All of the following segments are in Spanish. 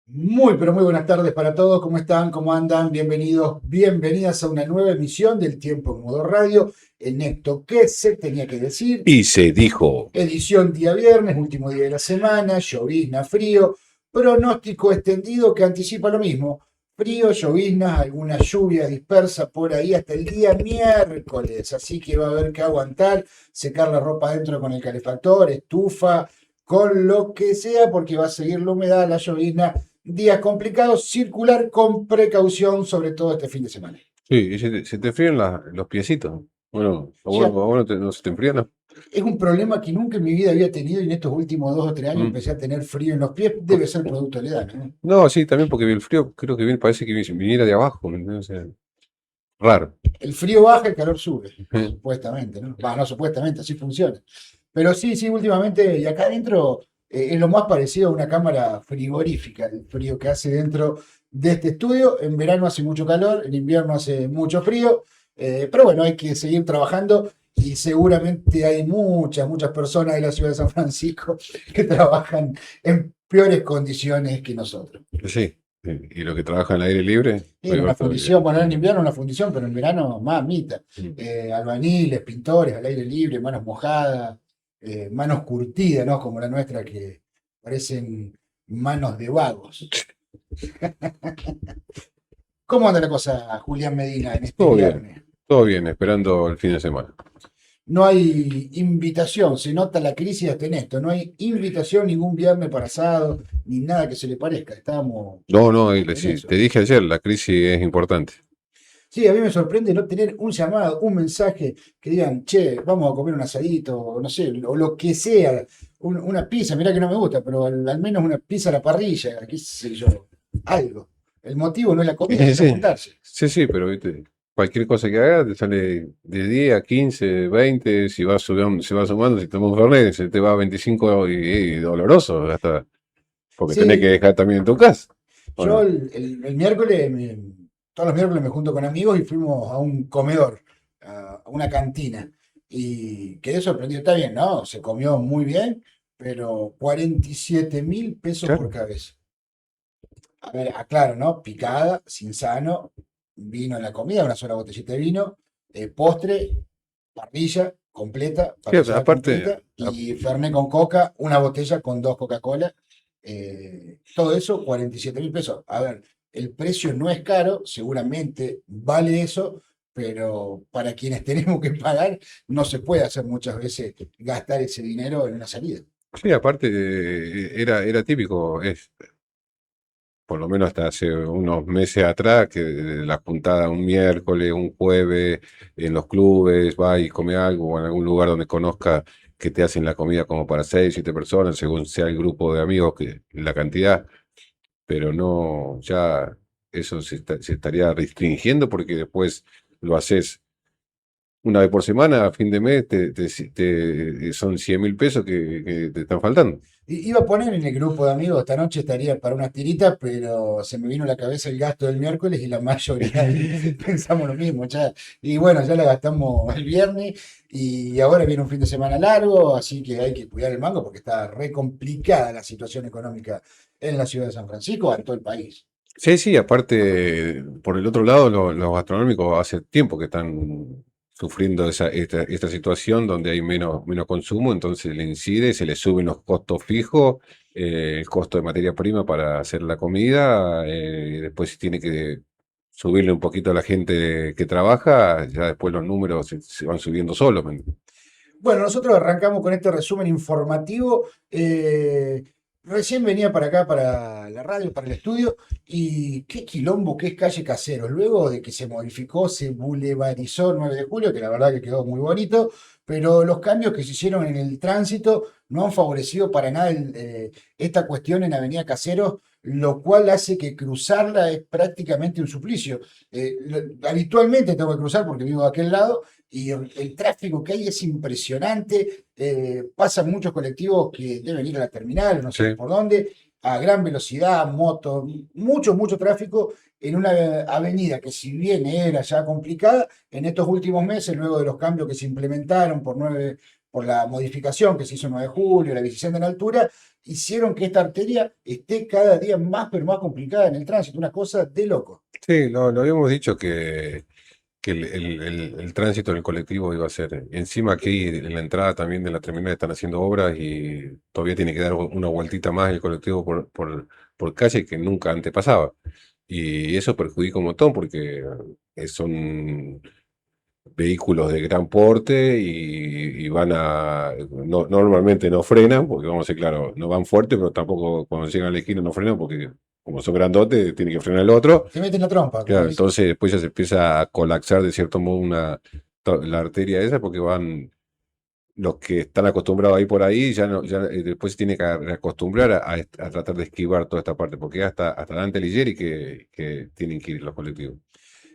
Muy, pero muy buenas tardes para todos. ¿Cómo están? ¿Cómo andan? Bienvenidos, bienvenidas a una nueva emisión del Tiempo en Modo Radio. En esto que se tenía que decir. Y se dijo. Edición día viernes, último día de la semana, llovizna, frío, pronóstico extendido que anticipa lo mismo. Frío, llovizna, alguna lluvia dispersa por ahí hasta el día miércoles. Así que va a haber que aguantar, secar la ropa adentro con el calefactor, estufa, con lo que sea, porque va a seguir la humedad, la llovizna. Días complicados, circular con precaución, sobre todo este fin de semana. Sí, y se te fríen los piecitos. Bueno, Sí, a vos no se te enfrían, ¿no? es un problema que nunca en mi vida había tenido y en estos últimos 2 o 3 años Mm. empecé a tener frío en los pies. Debe ser producto de la edad, ¿no? No, sí, también porque el frío creo que parece que viniera de abajo, ¿me entiendes? O sea, raro. El frío baja, el calor sube, supuestamente, ¿no? Va, no supuestamente, así funciona. Pero sí, sí, últimamente, y acá adentro es lo más parecido a una cámara frigorífica, el frío que hace dentro de este estudio. En verano hace mucho calor, en invierno hace mucho frío, pero bueno, hay que seguir trabajando y seguramente hay muchas personas de la ciudad de San Francisco que trabajan en peores condiciones que nosotros. Sí. Y lo que trabaja en el aire libre, Sí, en una peor todavía. fundición, bueno, en invierno una fundición, pero en verano mamita. Mm. Albañiles, pintores, al aire libre, manos mojadas, manos curtidas, ¿no? Como la nuestra, que parecen manos de vagos. ¿Cómo anda la cosa, Julián Medina, en este viernes? Todo bien, esperando el fin de semana. No hay invitación, se nota la crisis hasta en esto, no hay invitación ningún viernes para asado, ni nada que se le parezca, estamos No, no, en sí, eso. te dije ayer, la crisis es importante. Sí, a mí me sorprende no tener un llamado, un mensaje que digan, che, vamos a comer un asadito, o no sé, o lo que sea, una pizza, mirá que no me gusta, pero al menos una pizza a la parrilla, qué sé yo, algo. El motivo no es la comida, sino Sí, juntarse. sí, pero ¿viste? Cualquier cosa que hagas te sale de 10 a 15, 20, si vas sumando, si tomas un Fernet, se te va a 25 y doloroso, hasta porque tenés que Sí, dejar también en tu casa, ¿o yo no? el miércoles, todos los miércoles me junto con amigos y fuimos a un comedor, a una cantina, y quedé sorprendido, está bien, ¿no? Se comió muy bien, pero 47.000 pesos por Claro. cabeza. A ver, aclaro, ¿no? Picada, sin sano, vino en la comida, una sola botellita de vino, postre, Sí, parrillada aparte, completa, y Fernet con coca, una botella con 2 Coca-Cola. Todo eso, 47.000 pesos. A ver, el precio no es caro, seguramente vale eso, pero para quienes tenemos que pagar, no se puede hacer muchas veces gastar ese dinero en una salida. sí, aparte era típico, por lo menos hasta hace unos meses atrás, que la juntada un miércoles, un jueves, en los clubes, va y come algo, o en algún lugar donde conozca que te hacen la comida como para 6, 7 personas, según sea el grupo de amigos, que la cantidad, pero no, ya eso se estaría restringiendo porque después lo haces una vez por semana, a fin de mes, son 100.000 pesos que te están faltando. Iba a poner en el grupo de amigos, esta noche estaría para unas tiritas, pero se me vino a la cabeza el gasto del miércoles y la mayoría ahí pensamos lo mismo. Y bueno, ya la gastamos el viernes y ahora viene un fin de semana largo, así que hay que cuidar el mango porque está re complicada la situación económica en la ciudad de San Francisco, en todo el país. Sí, sí, aparte, por el otro lado, los gastronómicos hace tiempo que están sufriendo esta situación donde hay menos consumo, entonces le incide, se le suben los costos fijos, el costo de materia prima para hacer la comida, después si tiene que subirle un poquito a la gente que trabaja, ya después los números se van subiendo solos. Bueno, nosotros arrancamos con este resumen informativo. Recién venía para acá, para la radio, para el estudio, y qué quilombo que es calle Caseros. Luego de que se modificó, se bulevarizó el 9 de julio, que la verdad que quedó muy bonito, pero los cambios que se hicieron en el tránsito no han favorecido para nada esta cuestión en Avenida Caseros, lo cual hace que cruzarla es prácticamente un suplicio. Habitualmente tengo que cruzar porque vivo de aquel lado y el tráfico que hay es impresionante. Pasan muchos colectivos que deben ir a la terminal, no sé Sí. por dónde, a gran velocidad, motos, mucho tráfico en una avenida que si bien era ya complicada, en estos últimos meses, luego de los cambios que se implementaron por por la modificación que se hizo el 9 de julio, la bicicenda en altura, hicieron que esta arteria esté cada día más, pero más complicada en el tránsito, una cosa de loco. Sí, lo habíamos dicho que el tránsito en el colectivo iba a ser. Encima aquí en la entrada también de la terminal están haciendo obras y todavía tiene que dar una vueltita más el colectivo por calle que nunca antes pasaba. Y eso perjudica un montón porque son vehículos de gran porte y van normalmente no frenan, porque vamos a ser claro, no van fuerte, pero tampoco cuando llegan a la esquina no frenan porque como son grandotes, tiene que frenar el otro. Se meten la trompa, como Claro, dicen. entonces después ya se empieza a colapsar de cierto modo la arteria esa porque van los que están acostumbrados a ir por ahí, después se tiene que acostumbrar a tratar de esquivar toda esta parte, porque hasta Dante Alighieri que tienen que ir los colectivos.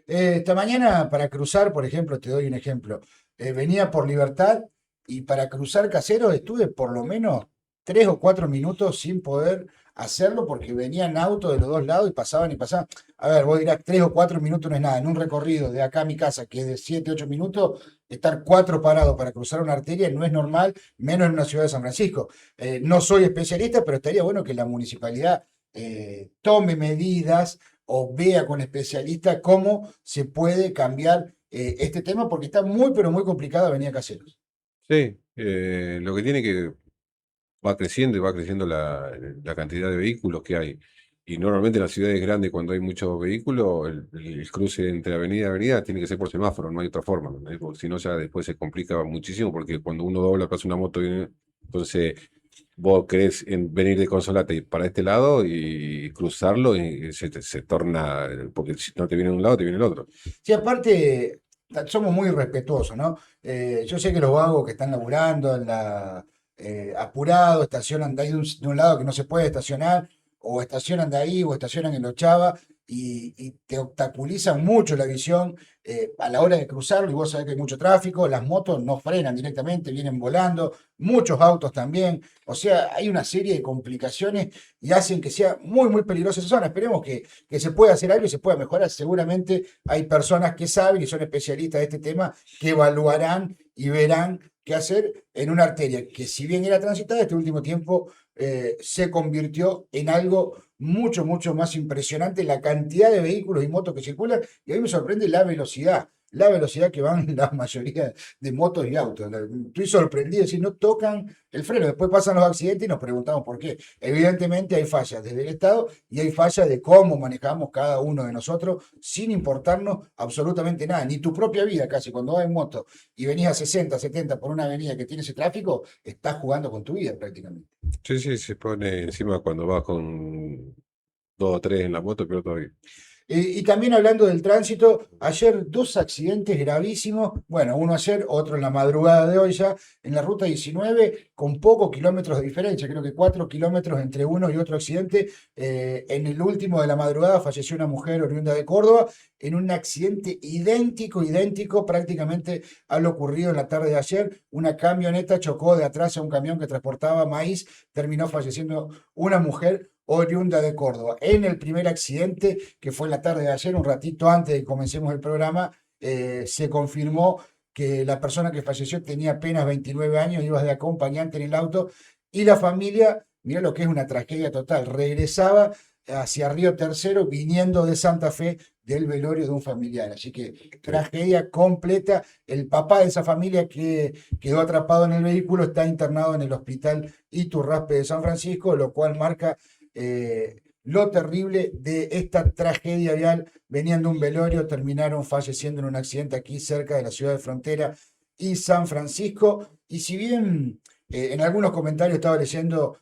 Esta mañana para cruzar, por ejemplo, te doy un ejemplo. Venía por Libertad y para cruzar Caseros estuve por lo menos 3 o 4 minutos sin poder hacerlo porque venían autos de los dos lados y pasaban y pasaban. A ver, vos dirás 3 o 4 minutos no es nada. En un recorrido de acá a mi casa que es de 7, 8 minutos, estar 4 parados para cruzar una arteria no es normal, menos en una ciudad de San Francisco. No soy especialista, pero estaría bueno que la municipalidad tome medidas o vea con especialistas cómo se puede cambiar este tema porque está muy, pero muy complicado Avenida Caseros. Sí, lo que tiene que va creciendo y va creciendo la cantidad de vehículos que hay. Y normalmente en las ciudades grandes, cuando hay muchos vehículos, el cruce entre avenida y avenida tiene que ser por semáforo, no hay otra forma, ¿no? Porque si no, ya después se complica muchísimo, porque cuando uno dobla, pasa una moto, entonces vos querés venir de Consolata y para este lado y cruzarlo y se torna, porque si no te viene de un lado, te viene el otro. Sí, aparte, somos muy respetuosos, ¿no? Yo sé que los vagos que están laburando en apurado, estacionan de ahí de un lado que no se puede estacionar, o estacionan de ahí, o estacionan en Ochava, y te obstaculizan mucho la visión a la hora de cruzarlo, y vos sabés que hay mucho tráfico, las motos no frenan directamente, vienen volando, muchos autos también, o sea, hay una serie de complicaciones y hacen que sea muy, muy peligrosa esa zona. Esperemos que se pueda hacer algo y se pueda mejorar. Seguramente hay personas que saben y son especialistas de este tema que evaluarán y verán qué hacer en una arteria que si bien era transitada, este último tiempo se convirtió en algo mucho, mucho más impresionante la cantidad de vehículos y motos que circulan y a mí me sorprende la velocidad que van la mayoría de motos y autos. Estoy sorprendido, es decir, no tocan el freno, después pasan los accidentes y nos preguntamos por qué. Evidentemente hay fallas desde el Estado y hay fallas de cómo manejamos cada uno de nosotros sin importarnos absolutamente nada, ni tu propia vida casi. Cuando vas en moto y venís a 60, 70 por una avenida que tiene ese tráfico, estás jugando con tu vida prácticamente. Sí, sí, se pone encima cuando vas con dos o tres en la moto, pero todavía. Y también hablando del tránsito, ayer 2 accidentes gravísimos, bueno, uno ayer, otro en la madrugada de hoy ya, en la ruta 19, con pocos kilómetros de diferencia, creo que 4 kilómetros entre uno y otro accidente. En el último de la madrugada falleció una mujer oriunda de Córdoba en un accidente idéntico, idéntico prácticamente a lo ocurrido en la tarde de ayer. Una camioneta chocó de atrás a un camión que transportaba maíz, terminó falleciendo una mujer oriunda de Córdoba. En el primer accidente, que fue en la tarde de ayer, un ratito antes de que comencemos el programa, se confirmó que la persona que falleció tenía apenas 29 años, iba de acompañante en el auto y la familia, mira lo que es una tragedia total, regresaba hacia Río Tercero viniendo de Santa Fe del velorio de un familiar. Así que Sí. tragedia completa. El papá de esa familia que quedó atrapado en el vehículo está internado en el hospital Iturraspe de San Francisco, lo cual marca lo terrible de esta tragedia vial. Venían de un velorio, terminaron falleciendo en un accidente aquí cerca de la ciudad de Frontera y San Francisco. Y si bien en algunos comentarios estaba leyendo,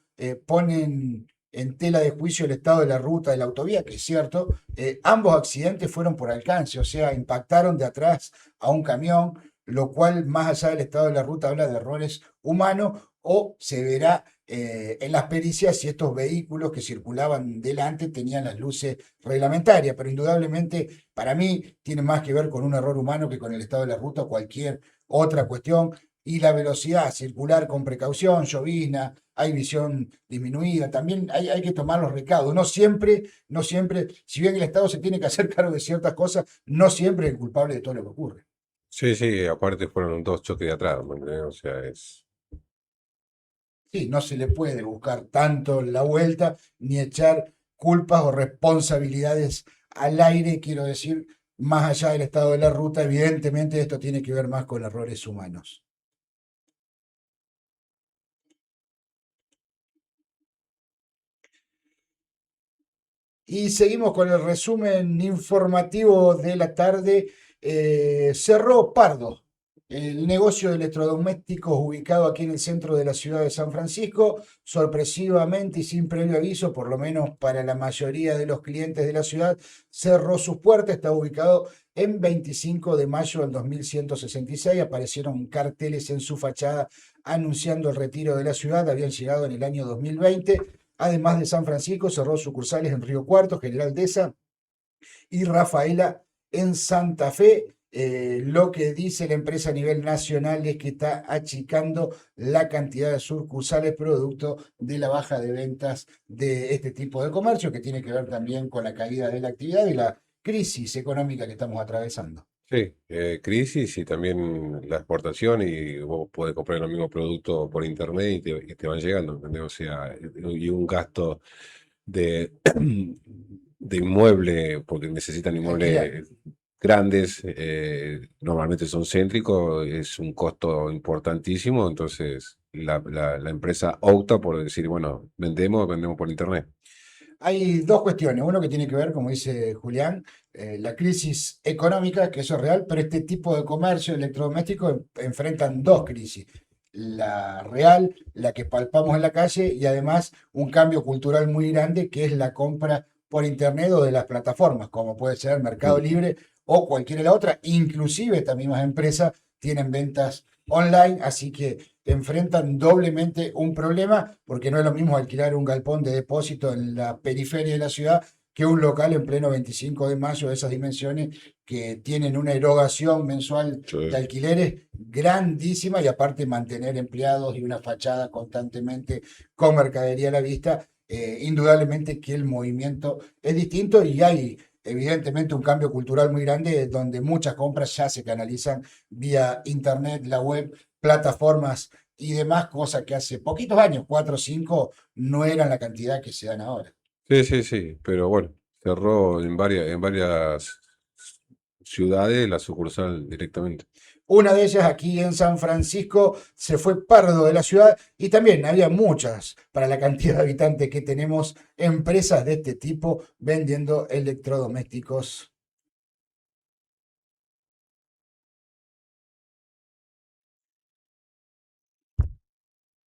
ponen en tela de juicio el estado de la ruta de la autovía, que es cierto, ambos accidentes fueron por alcance, o sea, impactaron de atrás a un camión, lo cual más allá del estado de la ruta habla de errores humanos o se verá en las pericias si estos vehículos que circulaban delante tenían las luces reglamentarias, pero indudablemente para mí tiene más que ver con un error humano que con el estado de la ruta o cualquier otra cuestión. Y la velocidad, circular con precaución, llovizna, hay visión disminuida, también hay que tomar los recaudos. No siempre, si bien el Estado se tiene que hacer cargo de ciertas cosas, no siempre es el culpable de todo lo que ocurre. Sí, sí, aparte fueron dos choques de atrás, ¿me entendés? O sea, es. Sí, no se le puede buscar tanto la vuelta ni echar culpas o responsabilidades al aire, quiero decir, más allá del estado de la ruta, evidentemente esto tiene que ver más con errores humanos. Y seguimos con el resumen informativo de la tarde. Cerró Pardo, el negocio de electrodomésticos ubicado aquí en el centro de la ciudad de San Francisco, sorpresivamente y sin previo aviso, por lo menos para la mayoría de los clientes de la ciudad, cerró sus puertas. Está ubicado en 25 de mayo del 2166. Aparecieron carteles en su fachada anunciando el retiro de la ciudad. Habían llegado en el año 2020. Además de San Francisco, cerró sucursales en Río Cuarto, General Deza y Rafaela en Santa Fe. Lo que dice la empresa a nivel nacional es que está achicando la cantidad de sucursales producto de la baja de ventas de este tipo de comercio, que tiene que ver también con la caída de la actividad y la crisis económica que estamos atravesando. Sí, crisis y también la exportación y vos podés comprar el mismo producto por internet y te van llegando, ¿entendés? O sea, y un gasto de, de inmueble, porque necesitan De alquiler. inmuebles grandes, normalmente son céntricos, es un costo importantísimo, entonces la empresa opta por decir, bueno, vendemos por internet. Hay dos cuestiones. Uno que tiene que ver, como dice Julián, la crisis económica, que eso es real, pero este tipo de comercio electrodoméstico enfrentan dos crisis. La real, la que palpamos en la calle, y además un cambio cultural muy grande, que es la compra por internet o de las plataformas, como puede ser Mercado Mm. Libre o cualquiera de la otra. Inclusive estas mismas empresas tienen ventas online, así que enfrentan doblemente un problema, porque no es lo mismo alquilar un galpón de depósito en la periferia de la ciudad que un local en pleno 25 de mayo de esas dimensiones que tienen una erogación mensual de Sí. alquileres grandísima y aparte mantener empleados y una fachada constantemente con mercadería a la vista. Indudablemente que el movimiento es distinto y hay evidentemente un cambio cultural muy grande donde muchas compras ya se canalizan vía internet, la web, plataformas y demás, cosas que hace poquitos años, 4 o 5, no eran la cantidad que se dan ahora. Sí, sí, sí, pero bueno, cerró en varias ciudades la sucursal directamente. Una de ellas aquí en San Francisco se fue Pardo de la ciudad y también había muchas, para la cantidad de habitantes que tenemos, empresas de este tipo vendiendo electrodomésticos.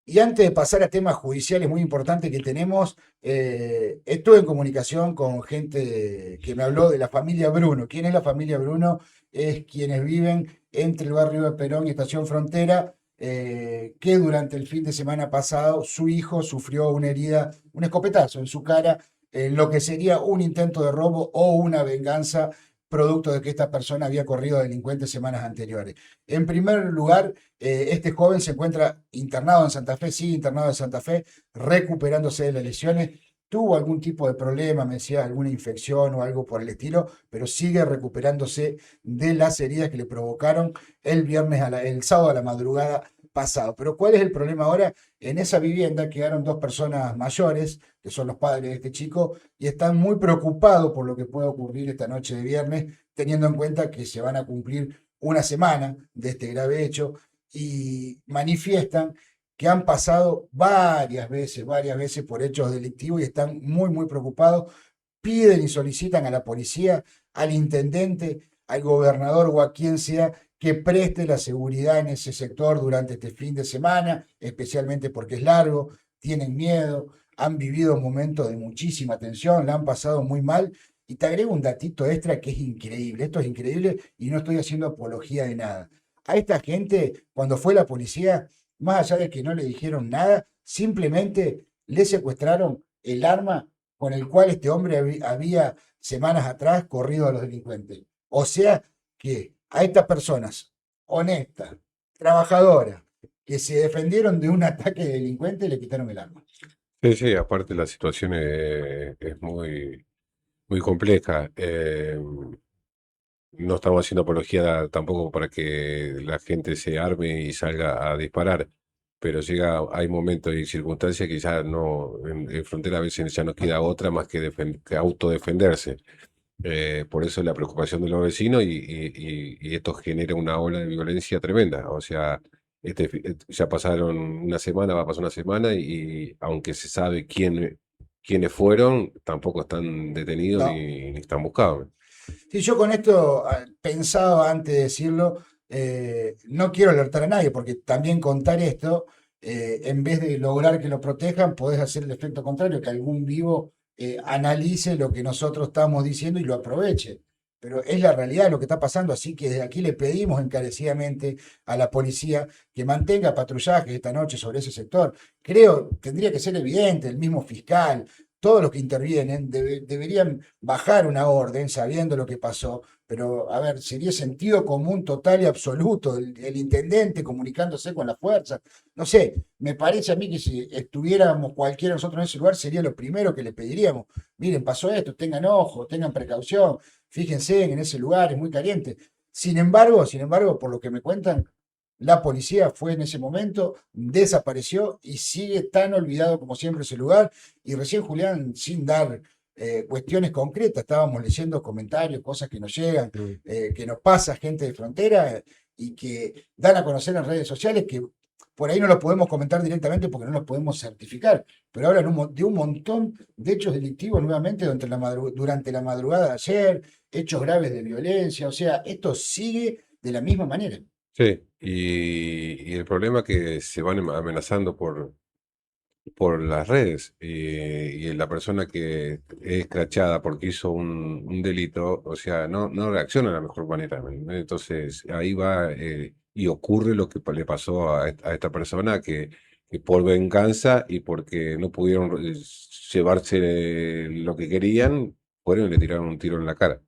Y antes de pasar a temas judiciales muy importantes que tenemos, estuve en comunicación con gente que me habló de la familia Bruno. ¿Quién es la familia Bruno? Es quienes viven entre el barrio de Perón y Estación Frontera, que durante el fin de semana pasado su hijo sufrió una herida, un escopetazo en su cara, en lo que sería un intento de robo o una venganza producto de que esta persona había corrido delincuentes semanas anteriores. En primer lugar, este joven se encuentra internado en Santa Fe, sigue internado en Santa Fe, recuperándose de las lesiones. Tuvo algún tipo de problema, me decía, alguna infección o algo por el estilo, pero sigue recuperándose de las heridas que le provocaron el sábado a la madrugada pasado. Pero ¿cuál es el problema ahora? En esa vivienda quedaron dos personas mayores, que son los padres de este chico, y están muy preocupados por lo que puede ocurrir esta noche de viernes, teniendo en cuenta que se van a cumplir una semana de este grave hecho y manifiestan que han pasado varias veces por hechos delictivos y están muy, muy preocupados. Piden y solicitan a la policía, al intendente, al gobernador o a quien sea que preste la seguridad en ese sector durante este fin de semana, especialmente porque es largo, tienen miedo, han vivido momentos de muchísima tensión, la han pasado muy mal. Y te agrego un datito extra que es increíble. Esto es increíble y no estoy haciendo apología de nada. A esta gente, cuando fue la policía, más allá de que no le dijeron nada, simplemente le secuestraron el arma con el cual este hombre había semanas atrás corrido a los delincuentes. O sea que a estas personas honestas, trabajadoras, que se defendieron de un ataque de delincuentes, le quitaron el arma. Sí, sí, aparte la situación es muy compleja. No estamos haciendo apología tampoco para que la gente se arme y salga a disparar, pero hay momentos y circunstancias que ya no, en frontera a veces ya no queda otra más que, que autodefenderse. Por eso la preocupación de los vecinos y esto genera una ola de violencia tremenda. O sea, ya pasaron una semana, va a pasar una semana y aunque se sabe quiénes fueron, tampoco están detenidos No. ni están buscados. Sí, yo con esto pensaba antes de decirlo, no quiero alertar a nadie, porque también contar esto, en vez de lograr que lo protejan, podés hacer el efecto contrario, que algún vivo analice lo que nosotros estamos diciendo y lo aproveche. Pero es la realidad lo que está pasando, así que desde aquí le pedimos encarecidamente a la policía que mantenga patrullajes esta noche sobre ese sector. Creo, tendría que ser evidente, el mismo fiscal, todos los que intervienen deberían bajar una orden sabiendo lo que pasó, pero a ver, sería sentido común total y absoluto, el intendente comunicándose con la fuerza. No sé, me parece a mí que si estuviéramos cualquiera de nosotros en ese lugar sería lo primero que le pediríamos. Miren, pasó esto, tengan ojo, tengan precaución, fíjense en ese lugar, es muy caliente. Sin embargo, por lo que me cuentan, la policía fue en ese momento, desapareció y sigue tan olvidado como siempre ese lugar. Y recién Julián, sin dar cuestiones concretas, estábamos leyendo comentarios, cosas que nos llegan, Mm. que nos pasa gente de frontera y que dan a conocer en redes sociales que por ahí no lo podemos comentar directamente porque no lo podemos certificar, pero hablan de un montón de hechos delictivos nuevamente durante la madrugada de ayer, hechos graves de violencia, o sea, esto sigue de la misma manera. Sí, y el problema es que se van amenazando por las redes y la persona que es escrachada porque hizo un delito, o sea, no reacciona de la mejor manera. ¿Me entendés? Entonces ahí va y ocurre lo que le pasó a esta persona que por venganza y porque no pudieron llevarse lo que querían, fueron y le tiraron un tiro en la cara.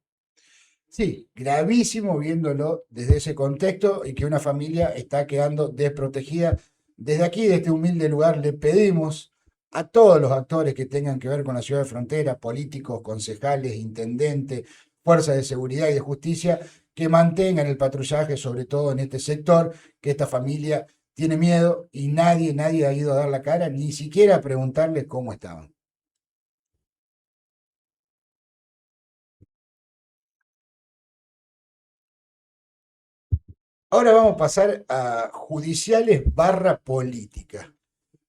Sí, gravísimo viéndolo desde ese contexto y que una familia está quedando desprotegida. Desde aquí, de este humilde lugar, le pedimos a todos los actores que tengan que ver con la ciudad de frontera, políticos, concejales, intendentes, fuerzas de seguridad y de justicia, que mantengan el patrullaje, sobre todo en este sector, que esta familia tiene miedo y nadie ha ido a dar la cara, ni siquiera a preguntarles cómo estaban. Ahora vamos a pasar a judiciales barra política.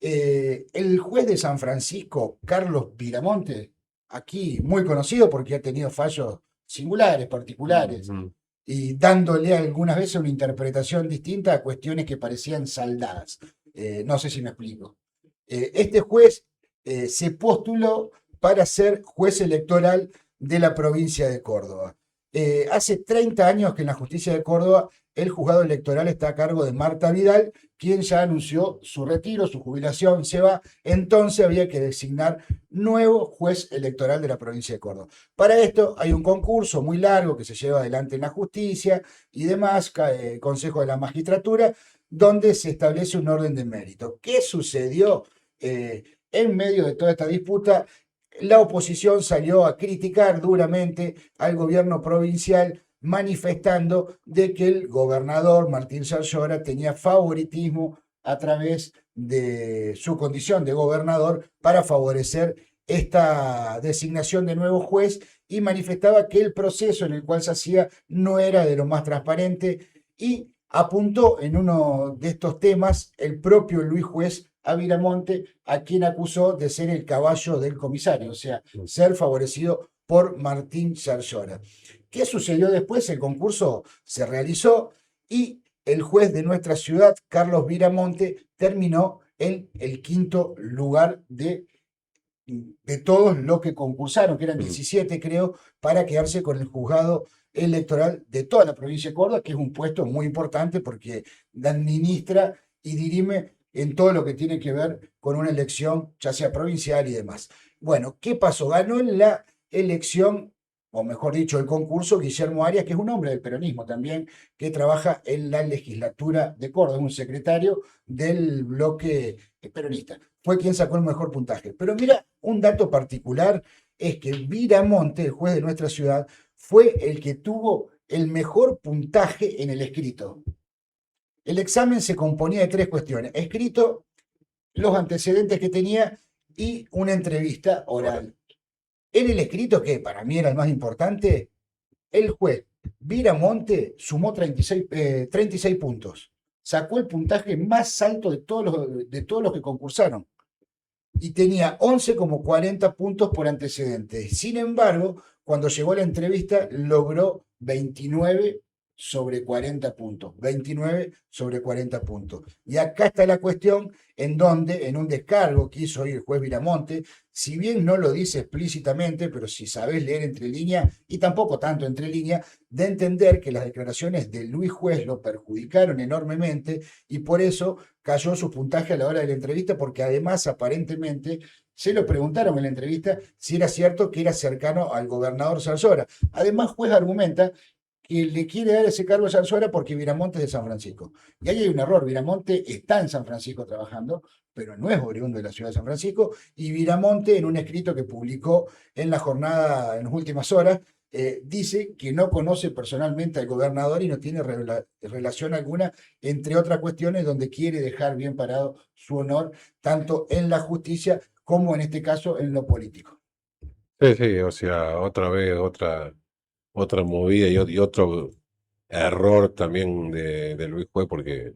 El juez de San Francisco, Carlos Viramonte, aquí muy conocido porque ha tenido fallos singulares, particulares, Ujú. y dándole algunas veces una interpretación distinta a cuestiones que parecían saldadas. No sé si me explico. Este juez se postuló para ser juez electoral de la provincia de Córdoba. Hace 30 años que en la justicia de Córdoba el juzgado electoral está a cargo de Marta Vidal, quien ya anunció su retiro, su jubilación, se va. Entonces había que designar nuevo juez electoral de la provincia de Córdoba. Para esto hay un concurso muy largo que se lleva adelante en la justicia y demás, Consejo de la Magistratura, donde se establece un orden de mérito. ¿Qué sucedió en medio de toda esta disputa? La oposición salió a criticar duramente al gobierno provincial, manifestando de que el gobernador Martín Sarsora tenía favoritismo a través de su condición de gobernador para favorecer esta designación de nuevo juez y manifestaba que el proceso en el cual se hacía no era de lo más transparente y apuntó en uno de estos temas el propio Luis Juez a Viramonte, a quien acusó de ser el caballo del comisario, o sea, ser favorecido por Martín Sarsora. ¿Qué sucedió después? El concurso se realizó y el juez de nuestra ciudad, Carlos Viramonte, terminó en el quinto lugar de todos los que concursaron, que eran Ujú. 17 creo, para quedarse con el juzgado electoral de toda la provincia de Córdoba, que es un puesto muy importante porque administra y dirime en todo lo que tiene que ver con una elección, ya sea provincial y demás. Bueno, ¿qué pasó? Ganó en la elección, o mejor dicho, el concurso, Guillermo Arias, que es un hombre del peronismo también, que trabaja en la legislatura de Córdoba, es un secretario del bloque peronista. Fue quien sacó el mejor puntaje. Pero mira, un dato particular es que Viramonte, el juez de nuestra ciudad, fue el que tuvo el mejor puntaje en el escrito. El examen se componía de tres cuestiones: escrito, los antecedentes que tenía y una entrevista Ahora, oral. En el escrito, que para mí era el más importante, el juez Viramonte sumó 36 puntos. Sacó el puntaje más alto de todos los que concursaron y tenía 11,40 puntos por antecedentes. Sin embargo, cuando llegó a la entrevista, logró 29 sobre 40 puntos. 29 sobre 40 puntos. Y acá está la cuestión en donde, en un descargo que hizo hoy el juez Viramonte, si bien no lo dice explícitamente, pero si sabés leer entre líneas, y tampoco tanto entre líneas, de entender que las declaraciones de Luis Juez lo perjudicaron enormemente y por eso cayó su puntaje a la hora de la entrevista, porque además aparentemente se lo preguntaron en la entrevista si era cierto que era cercano al gobernador Zarzora. Además, Juez argumenta que le quiere dar ese cargo a Zarzora porque Viramonte es de San Francisco. Y ahí hay un error: Viramonte está en San Francisco trabajando, pero no es oriundo de la ciudad de San Francisco, y Viramonte, en un escrito que publicó en la jornada en las últimas horas, dice que no conoce personalmente al gobernador y no tiene relación alguna, entre otras cuestiones, donde quiere dejar bien parado su honor, tanto en la justicia como en este caso en lo político. sí, sí, o sea, otra vez, otra movida y otro error también de Luis Juez, porque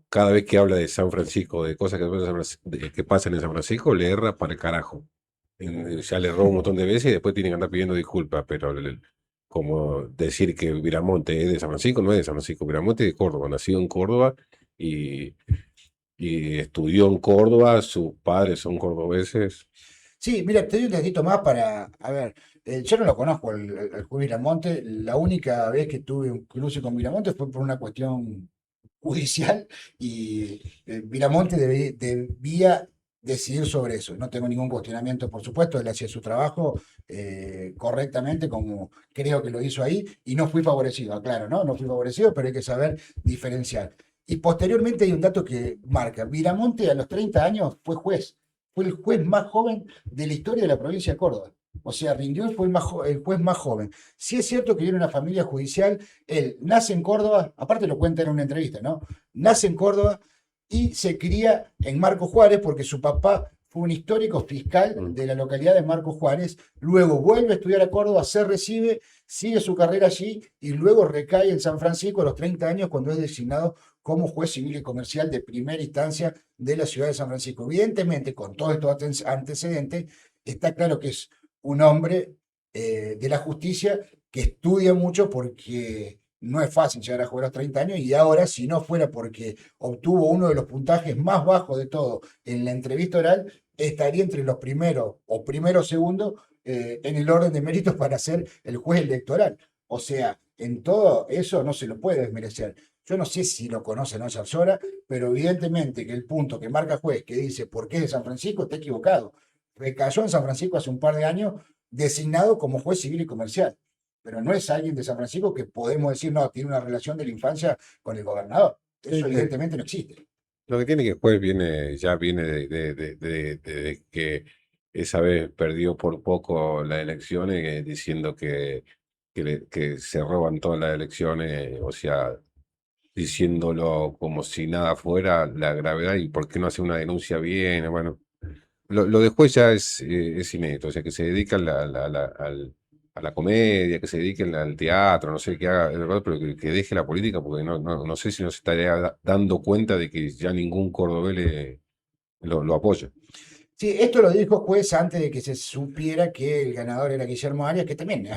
cada vez que habla de San Francisco, de cosas que pasan en San Francisco, le erra para el carajo. Ya le erró un montón de veces y después tiene que andar pidiendo disculpas, pero como decir que Viramonte es de San Francisco, no es de San Francisco, Viramonte es de Córdoba, nació en Córdoba y, y estudió en Córdoba, sus padres son cordobeses. Sí, mira, te doy un datito más para, a ver, yo no lo conozco el juez Viramonte. La única vez que tuve un cruce con Viramonte fue por una cuestión judicial y Viramonte debía decidir sobre eso. No tengo ningún cuestionamiento, por supuesto. Él hacía su trabajo correctamente, como creo que lo hizo ahí, y no fui favorecido, aclaro, ¿no? No fui favorecido, pero hay que saber diferenciar. Y posteriormente hay un dato que marca: Viramonte a los 30 años fue juez. Fue el juez más joven de la historia de la provincia de Córdoba. O sea, rindió y fue el juez más joven. Sí es cierto que viene de una familia judicial. Él nace en Córdoba, aparte lo cuenta en una entrevista, ¿no? Nace en Córdoba y se cría en Marcos Juárez porque su papá fue un histórico fiscal Mm. de la localidad de Marcos Juárez. Luego vuelve a estudiar a Córdoba, se recibe, sigue su carrera allí y luego recae en San Francisco a los 30 años, cuando es designado como juez civil y comercial de primera instancia de la ciudad de San Francisco. Evidentemente, con todos estos antecedentes, está claro que es un hombre de la justicia que estudia mucho, porque no es fácil llegar a jugar a los 30 años, y ahora, si no fuera porque obtuvo uno de los puntajes más bajos de todo en la entrevista oral, estaría entre los primeros o primeros segundos en el orden de méritos para ser el juez electoral. O sea, en todo eso no se lo puede desmerecer. Yo no sé si lo conoce o no Zarzora, pero evidentemente que el punto que marca juez, que dice por qué es de San Francisco, está equivocado. Recayó en San Francisco hace un par de años, designado como juez civil y comercial, pero no es alguien de San Francisco que podemos decir, no, tiene una relación de la infancia con el gobernador. Sí, Eso sí. evidentemente no existe. Lo que tiene que juez ya viene de que esa vez perdió por poco las elecciones, diciendo que se roban todas las elecciones, o sea, diciéndolo como si nada fuera la gravedad y por qué no hace una denuncia bien. Bueno, lo de juez ya es inédito, o sea, que se dedica a la comedia, que se dedique al teatro, no sé qué haga, de verdad, pero que deje la política, porque no sé si nos estaría dando cuenta de que ya ningún cordobés lo apoya. Sí, esto lo dijo juez antes de que se supiera que el ganador era Guillermo Arias, que también,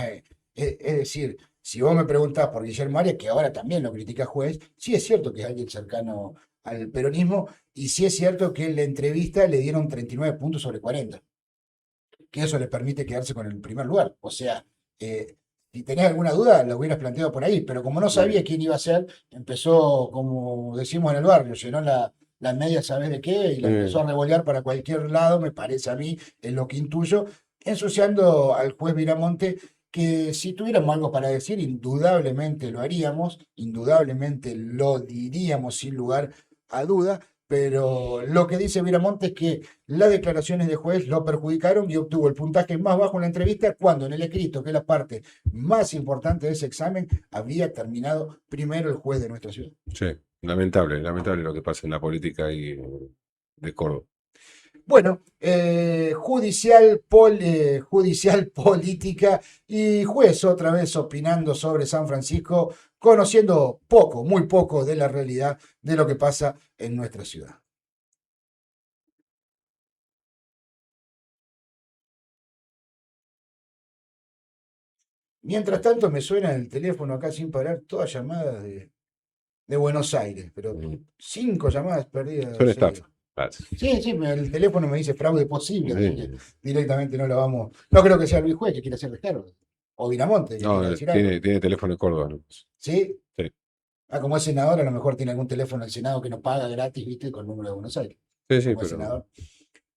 es decir, si vos me preguntás por Guillermo Arias, que ahora también lo critica juez, sí es cierto que es alguien cercano al peronismo, y sí es cierto que en la entrevista le dieron 39 puntos sobre 40, que eso le permite quedarse con el primer lugar. O sea, si tenés alguna duda, lo hubieras planteado por ahí, pero como no Mm, sabía quién iba a ser, empezó, como decimos en el barrio, llenó la media, ¿sabes de qué? Y la mm, empezó a revolear para cualquier lado, me parece a mí, es lo que intuyo, ensuciando al juez Viramonte, que si tuviéramos algo para decir, indudablemente lo haríamos, indudablemente lo diríamos sin lugar a duda, pero lo que dice Viramonte es que las declaraciones de juez lo perjudicaron y obtuvo el puntaje más bajo en la entrevista cuando en el escrito, que es la parte más importante de ese examen, había terminado primero el juez de nuestra ciudad. Sí, lamentable, lamentable lo que pasa en la política y de Córdoba. Bueno, judicial, política y juez otra vez opinando sobre San Francisco, conociendo poco, muy poco de la realidad de lo que pasa en nuestra ciudad. Mientras tanto me suena el teléfono acá sin parar todas llamadas de Buenos Aires, pero Mm. 5 llamadas perdidas Son seguidas. estafa. Ah, Sí, sí, el teléfono me dice fraude posible, así que sí. directamente no lo vamos. No creo que sea Luis Juez que quiera hacer descargo. O Viramonte que quiera No, decir algo. tiene teléfono de Córdoba, ¿no? ¿Sí? Sí, Ah, como es senador, a lo mejor tiene algún teléfono del Senado que no paga gratis, ¿viste? Con número de Buenos Aires. sí, sí, Como es pero. senador.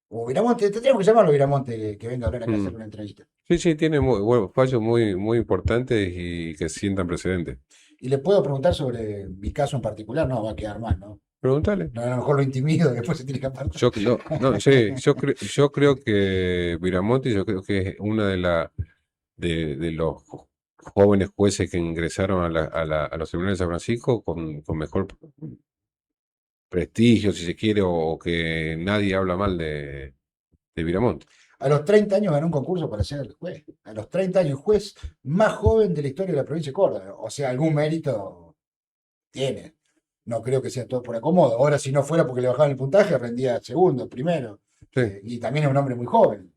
O Viramonte, tendríamos que llamarlo a Viramonte que venga a hablar acá a hacer Mm. una entrevista. Sí, sí, tiene bueno, fallos muy, muy importantes y que sientan precedentes. Y le puedo preguntar sobre mi caso en particular, no, va a quedar mal, ¿no? Pregúntale. No, a lo mejor lo intimido y después se tiene que apartar. No, no, sí, yo creo que Viramonte, yo creo que es una de los jóvenes jueces que ingresaron a los tribunales de San Francisco con mejor prestigio, si se quiere, o que nadie habla mal de Viramonte. A los 30 años ganó un concurso para ser juez. A los 30 años, juez más joven de la historia de la provincia de Córdoba. O sea, algún mérito tiene. No creo que sea todo por acomodo. Ahora, si no fuera porque le bajaban el puntaje, rendía segundo, primero. Sí. Y también es un hombre muy joven.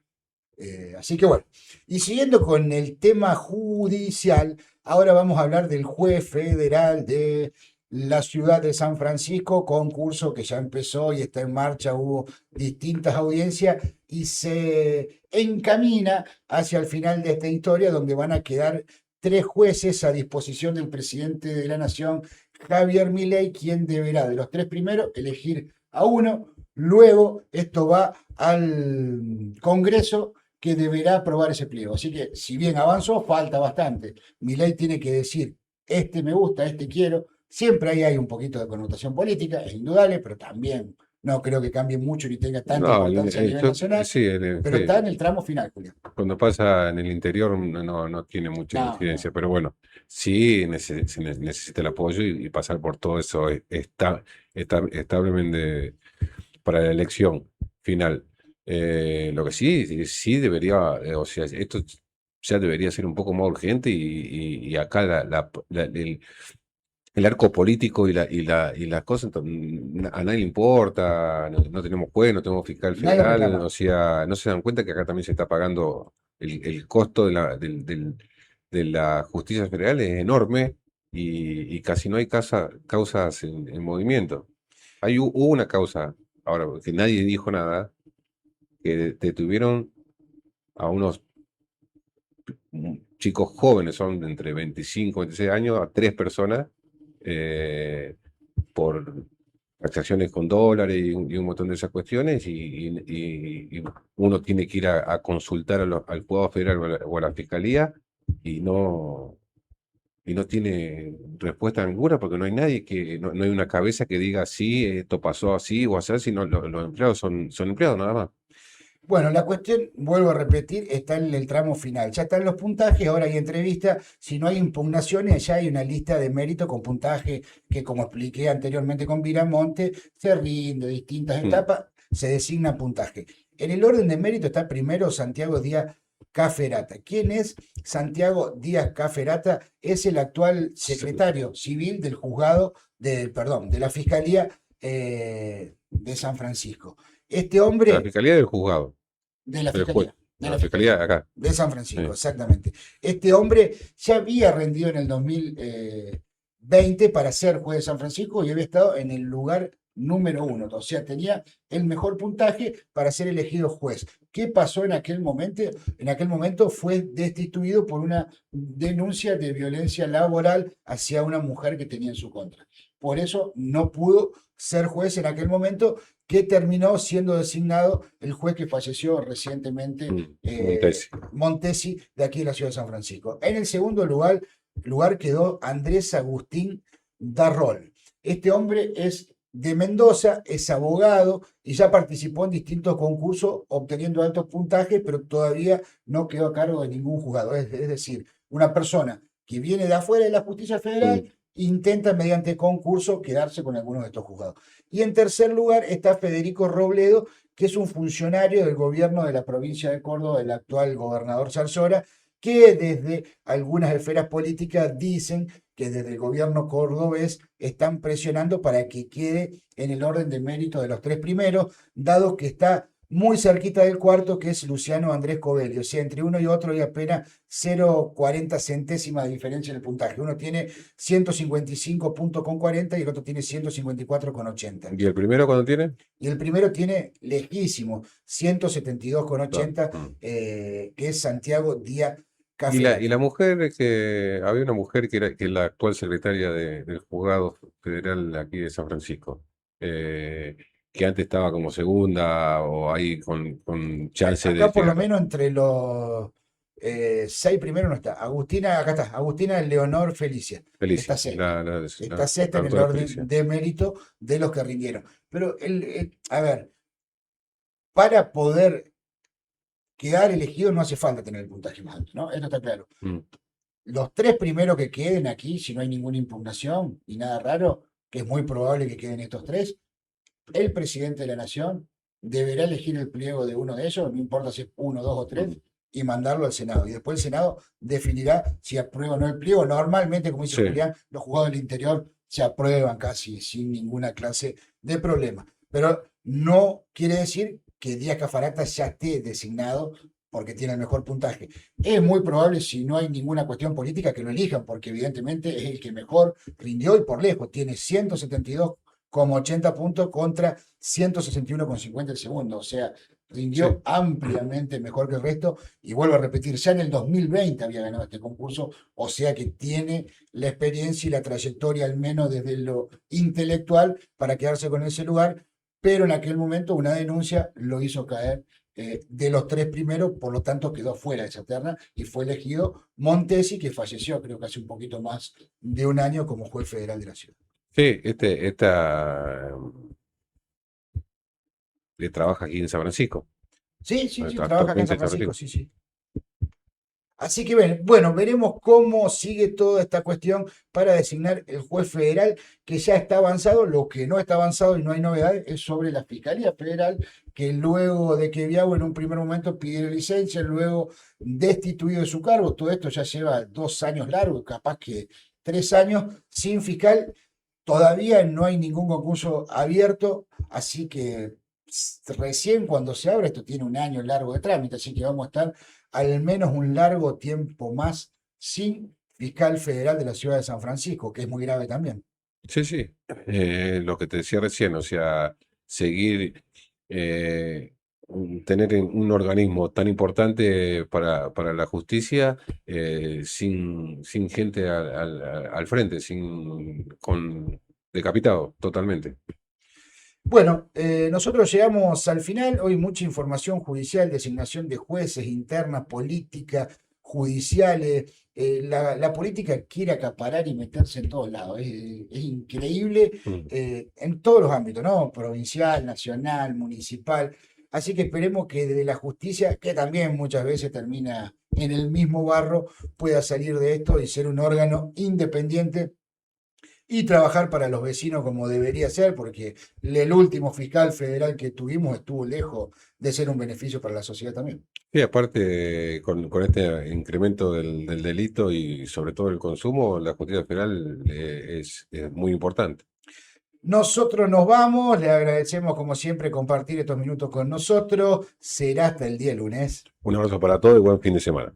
Así que bueno. Y siguiendo con el tema judicial, ahora vamos a hablar del juez federal de la ciudad de San Francisco, concurso que ya empezó y está en marcha, hubo distintas audiencias y se encamina hacia el final de esta historia donde van a quedar 3 jueces a disposición del presidente de la nación, Javier Milei, quien deberá de los 3 primeros elegir a uno. Luego esto va al Congreso que deberá aprobar ese pliego. Así que, si bien avanzó, falta bastante. Milei tiene que decir, este me gusta, este quiero. Siempre ahí hay un poquito de connotación política, es indudable, pero también no creo que cambie mucho ni tenga tanta No, importancia a nivel nacional. sí, Pero sí, está en el tramo final, Julián. cuando pasa en el interior no tiene mucha No, no. incidencia, pero bueno, sí necesita el apoyo y pasar por todo eso establemente para la elección final. Lo que sí debería, o sea, esto ya debería ser un poco más urgente y acá el arco político y las cosas a nadie le importa, no tenemos juez, no tenemos fiscal Nadie federal, reclama. o sea, no se dan cuenta que acá también se está pagando el costo de la justicia federal es enorme y casi no hay causas en movimiento. Hubo una causa, ahora, que nadie dijo nada, que detuvieron a unos chicos jóvenes, son de entre 25 y 26 años, a 3 personas eh, por transacciones con dólares y un montón de esas cuestiones, y uno tiene que ir a consultar al juzgado federal o a la fiscalía y no tiene respuesta ninguna porque no hay nadie no hay una cabeza que diga sí, esto pasó así o así, sino los empleados son empleados nada más. Bueno, la cuestión, vuelvo a repetir, está en el tramo final. Ya están los puntajes, ahora hay entrevista. Si no hay impugnaciones, ya hay una lista de mérito con puntaje que, como expliqué anteriormente con Viramonte, se rinde distintas Mm, etapas, se designa puntaje. En el orden de mérito está primero Santiago Díaz Caferata. ¿Quién es Santiago Díaz Caferata? Es el actual sí, secretario civil del juzgado, perdón, de la Fiscalía de San Francisco. Este de la hombre fiscalía del juzgado, de la del juez, Fiscalía, de de la la fiscalía Fiscalía, de acá. de San Francisco, Sí, exactamente. Este hombre ya había rendido en el 2020 para ser juez de San Francisco y había estado en el lugar número 1, o sea, tenía el mejor puntaje para ser elegido juez. ¿Qué pasó en aquel momento? En aquel momento fue destituido por una denuncia de violencia laboral hacia una mujer que tenía en su contra. Por eso no pudo ser juez en aquel momento, que terminó siendo designado el juez que falleció recientemente, Montesi. Montesi, de aquí de la ciudad de San Francisco. En el segundo lugar quedó Andrés Agustín Darrol. Este hombre es de Mendoza, es abogado y ya participó en distintos concursos obteniendo altos puntajes, pero todavía no quedó a cargo de ningún juzgado. Es decir, una persona que viene de afuera de la justicia Mm. federal intenta mediante concurso quedarse con algunos de estos juzgados. Y en tercer lugar está Federico Robledo, que es un funcionario del gobierno de la provincia de Córdoba, el actual gobernador Zarzora, que desde algunas esferas políticas dicen que desde el gobierno cordobés están presionando para que quede en el orden de mérito de los tres primeros, dado que está muy cerquita del cuarto, que es Luciano Andrés Covelli. O sea, entre uno y otro hay apenas 0,40 centésimas de diferencia en el puntaje. Uno tiene 155 puntos con 40 y el otro tiene 154,80. ¿Y el primero cuándo tiene? Y el primero tiene lejísimo, 172,80, Mm. que es Santiago Díaz Y la Cafelati. mujer, que había una mujer que es la actual secretaria del juzgado federal aquí de San Francisco, eh, que antes estaba como segunda o ahí con chance de Acá por lo llegar. menos entre los seis primeros no está. Agustina, acá está, Agustina Leonor Felicia. Está Felicia, sexta. Está la sexta en el doctora orden Felicia. de mérito de los que rindieron. Pero, a ver, para poder quedar elegido no hace falta tener el puntaje más alto, ¿no? Esto está claro. Mm. Los tres primeros que queden aquí, si no hay ninguna impugnación y nada raro, que es muy probable que queden estos tres, el presidente de la nación deberá elegir el pliego de uno de ellos, no importa si es uno, dos o tres, Mm. y mandarlo al Senado. Y después el Senado definirá si aprueba o no el pliego. Normalmente, como dice Sí, Julián, los juzgados del interior se aprueban casi sin ninguna clase de problema. Pero no quiere decir que Díaz Cafarata ya esté designado porque tiene el mejor puntaje. Es muy probable, si no hay ninguna cuestión política, que lo elijan, porque evidentemente es el que mejor rindió y por lejos. Tiene 172,80 puntos contra 161,50 el segundo. O sea, sí. rindió ampliamente mejor que el resto. Y vuelvo a repetir, ya en el 2020 había ganado este concurso, o sea que tiene la experiencia y la trayectoria, al menos desde lo intelectual, para quedarse con ese lugar. Pero en aquel momento una denuncia lo hizo caer de los tres primeros, por lo tanto quedó fuera de esa terna y fue elegido Montesi, que falleció creo que hace un poquito más de un año como juez federal de la ciudad. Sí, trabaja aquí en San Francisco, Sí, sí, sí, trabaja acá en actualmente San en San Francisco, Francisco. sí, sí. Así que bueno, veremos cómo sigue toda esta cuestión para designar el juez federal, que ya está avanzado. Lo que no está avanzado y no hay novedades es sobre la Fiscalía Federal, que luego de que Biau en un primer momento pidiera licencia, luego destituido de su cargo, todo esto ya lleva 2 años largos, capaz que 3 años, sin fiscal. Todavía no hay ningún concurso abierto, así que recién cuando se abra, esto tiene un año largo de trámite, así que vamos a estar al menos un largo tiempo más sin fiscal federal de la ciudad de San Francisco, que es muy grave también. Sí, sí. Lo que te decía recién, o sea, seguir, tener un organismo tan importante para la justicia sin gente al frente, decapitado totalmente. Bueno, nosotros llegamos al final. Hoy mucha información judicial, designación de jueces, internas, política, judiciales. La política quiere acaparar y meterse en todos lados. Es increíble Mm. en todos los ámbitos, ¿no? Provincial, nacional, municipal. Así que esperemos que desde la justicia, que también muchas veces termina en el mismo barro, pueda salir de esto y ser un órgano independiente y trabajar para los vecinos como debería ser, porque el último fiscal federal que tuvimos estuvo lejos de ser un beneficio para la sociedad también. Y aparte, con este incremento del delito y sobre todo el consumo, la justicia federal es muy importante. Nosotros nos vamos, le agradecemos como siempre compartir estos minutos con nosotros. Será hasta el día lunes. Un abrazo para todos y buen fin de semana.